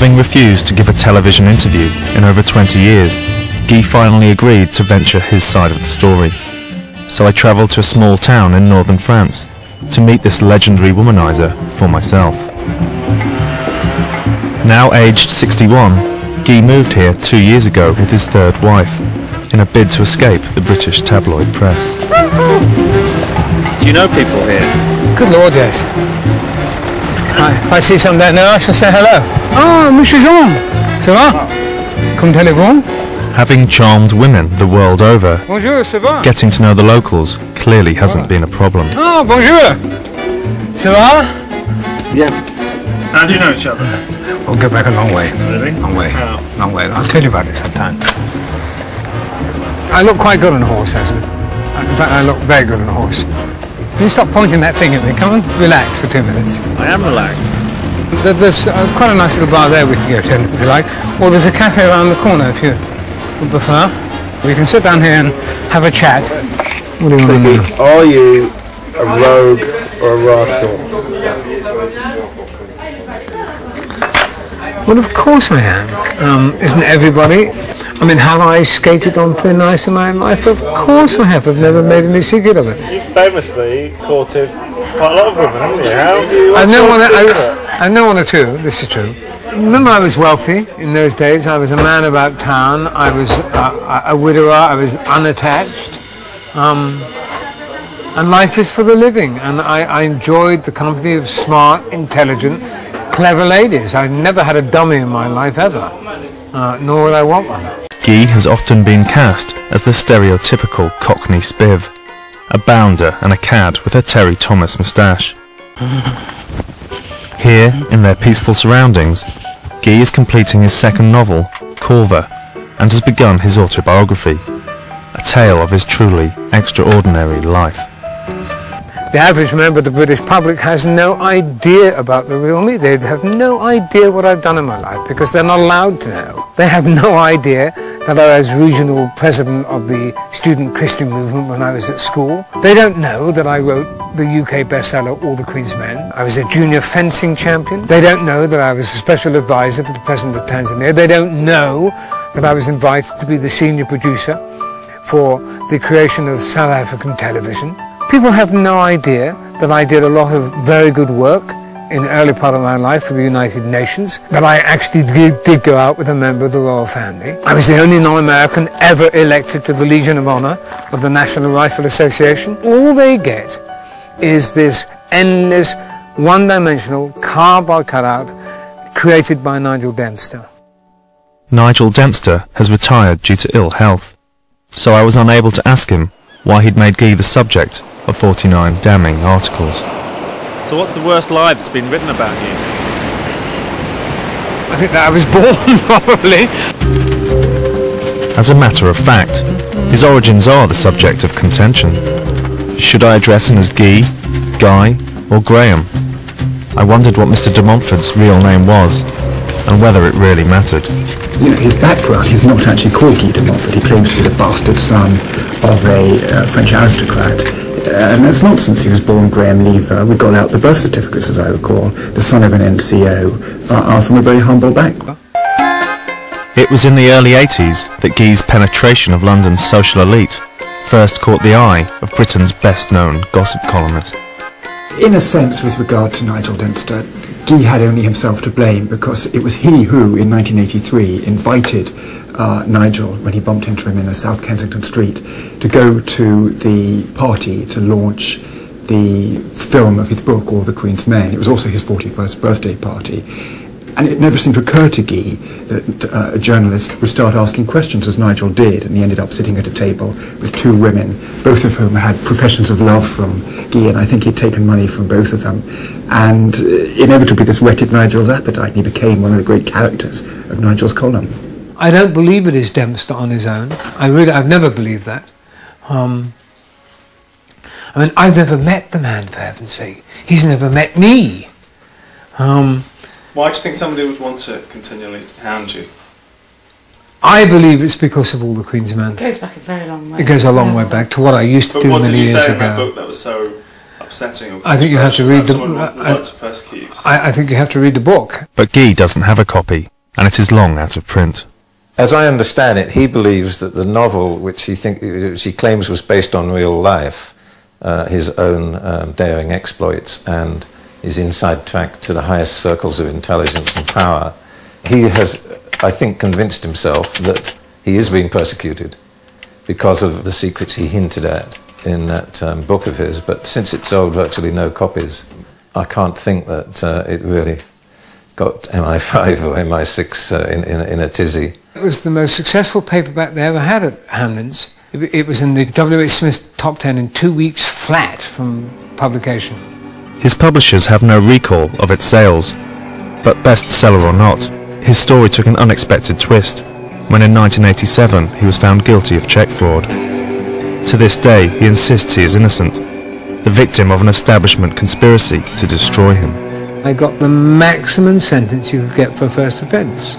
Having refused to give a television interview in over 20 years, Guy finally agreed to venture his side of the story. So I travelled to a small town in northern France to meet this legendary womanizer for myself. Now aged 61, Guy moved here 2 years ago with his third wife, in a bid to escape the British tabloid press. Do you know people here? Good Lord, yes. If I see some down there, I shall say hello. Ah, Monsieur Jean, ça va? Comment allez-vous? Having charmed women the world over, Bonjour, ça va? getting to know the locals clearly hasn't been a problem. Ah, bonjour. Ça va? Yeah. How do you know each other? We'll go back a long way. Really? Long way. How? Long way. I'll tell you about it sometime. I look quite good on a horse, actually. In fact, I look very good on a horse. Can you stop pointing that thing at me? Come on, relax for 2 minutes. I am relaxed. There's quite a nice little bar there we can go to if you like. Or there's a cafe around the corner if you would prefer. We can sit down here and have a chat. What do you want to do? Are you a rogue or a rascal? Well, of course I am. Isn't everybody? I mean, have I skated on thin ice in my life? Of course I have. I've never made any secret of it. You famously courted quite a lot of women, haven't you? How have you? I know one or two. This is true. Remember, I was wealthy in those days. I was a man about town. I was a widower. I was unattached. And life is for the living. And I enjoyed the company of smart, intelligent, clever ladies. I've never had a dummy in my life ever. Nor would I want one. Guy has often been cast as the stereotypical Cockney spiv, a bounder and a cad with a Terry Thomas moustache. Here, in their peaceful surroundings, Guy is completing his second novel, Corver, and has begun his autobiography, a tale of his truly extraordinary life. The average member of the British public has no idea about the real me. They have no idea what I've done in my life because they're not allowed to know. They have no idea that I was regional president of the student Christian movement when I was at school. They don't know that I wrote the UK bestseller All the Queen's Men. I was a junior fencing champion. They don't know that I was a special advisor to the president of Tanzania. They don't know that I was invited to be the senior producer for the creation of South African television. People have no idea that I did a lot of very good work in the early part of my life for the United Nations, that I actually did go out with a member of the royal family. I was the only non-American ever elected to the Legion of Honor of the National Rifle Association. All they get is this endless, one-dimensional, cardboard cutout created by Nigel Dempster. Nigel Dempster has retired due to ill health, so I was unable to ask him why he'd made Guy the subject of 49 damning articles. So what's the worst lie that's been written about you? I think that I was born, probably. As a matter of fact, his origins are the subject of contention. Should I address him as Guy, Guy, or Graham? I wondered what Mr. de Montfort's real name was, and whether it really mattered. You know, his background, he's not actually called Guy de Montfort. He claims to be the bastard son of a French aristocrat. And that's nonsense. He was born Graham Lever. We got out the birth certificates, as I recall. The son of an NCO, are from a very humble background. It was in the early 80s that Guy's penetration of London's social elite first caught the eye of Britain's best-known gossip columnist. In a sense, with regard to Nigel Dempster, Guy had only himself to blame because it was he who, in 1983, invited Nigel, when he bumped into him in a South Kensington street, to go to the party to launch the film of his book, All the Queen's Men. It was also his 41st birthday party. And it never seemed to occur to Guy that a journalist would start asking questions, as Nigel did, and he ended up sitting at a table with two women, both of whom had professions of love from Guy, and I think he'd taken money from both of them. And inevitably this whetted Nigel's appetite, and he became one of the great characters of Nigel's column. I don't believe it is Dempster on his own. I've never believed that. I mean, I've never met the man, for heaven's sake. He's never met me. Why do you think somebody would want to continually hound you? I believe it's because of All the Queen's Men. It goes back a very long way. It goes a long way back to what I used to do many years ago. What did you say in that book that was so upsetting? I think you have to read the. I think I think you have to read the book. But Guy doesn't have a copy. and it is long out of print. As I understand it, he believes that the novel, which he claims was based on real life, his own daring exploits and his inside track to the highest circles of intelligence and power, he has, I think, convinced himself that he is being persecuted because of the secrets he hinted at in that book of his. But since it sold virtually no copies, I can't think that it really got MI5 or MI6 in a tizzy. It was the most successful paperback they ever had at Hamlin's. It was in the W.H. Smith top 10 in 2 weeks flat from publication. His publishers have no recall of its sales, but bestseller or not, his story took an unexpected twist when in 1987 he was found guilty of cheque fraud. To this day he insists he is innocent, the victim of an establishment conspiracy to destroy him. I got the maximum sentence you could get for first offence.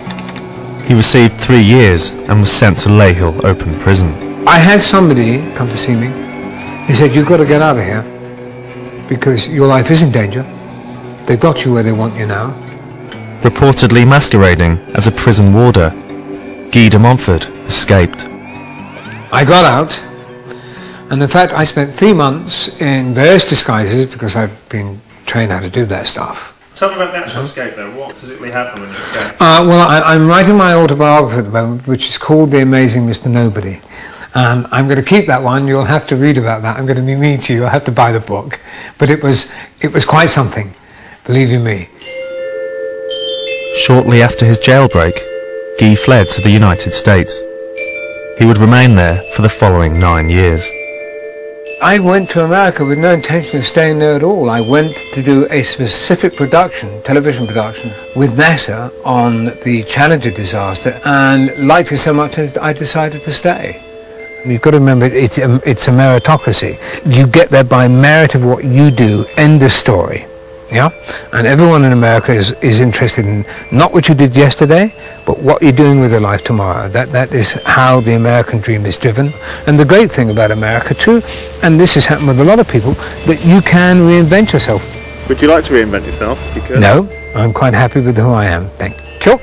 He received 3 years and was sent to Leyhill Open Prison. I had somebody come to see me. He said, "You've got to get out of here because your life is in danger. They've got you where they want you now." Reportedly masquerading as a prison warder, Guy de Montfort escaped. I got out, and in fact I spent 3 months in various disguises because I've been trained how to do that stuff. Tell me about the actual escape though. What physically happened when you escaped? Well, I'm writing my autobiography at the moment, which is called The Amazing Mr. Nobody. And I'm going to keep that one. You'll have to read about that. I'm going to be mean to you. You'll have to buy the book. But it was quite something, believe you me. Shortly after his jailbreak, Guy fled to the United States. He would remain there for the following 9 years. I went to America with no intention of staying there at all. I went to do a specific production, television production, with NASA on the Challenger disaster, and liked it so much that I decided to stay. You've got to remember, it's a meritocracy. You get there by merit of what you do, end of story. Yeah? And everyone in America is interested in not what you did yesterday, but what you're doing with your life tomorrow. That is how the American dream is driven. And the great thing about America too, and this has happened with a lot of people, that you can reinvent yourself. Would you like to reinvent yourself if you could? No, I'm quite happy with who I am. Thank you.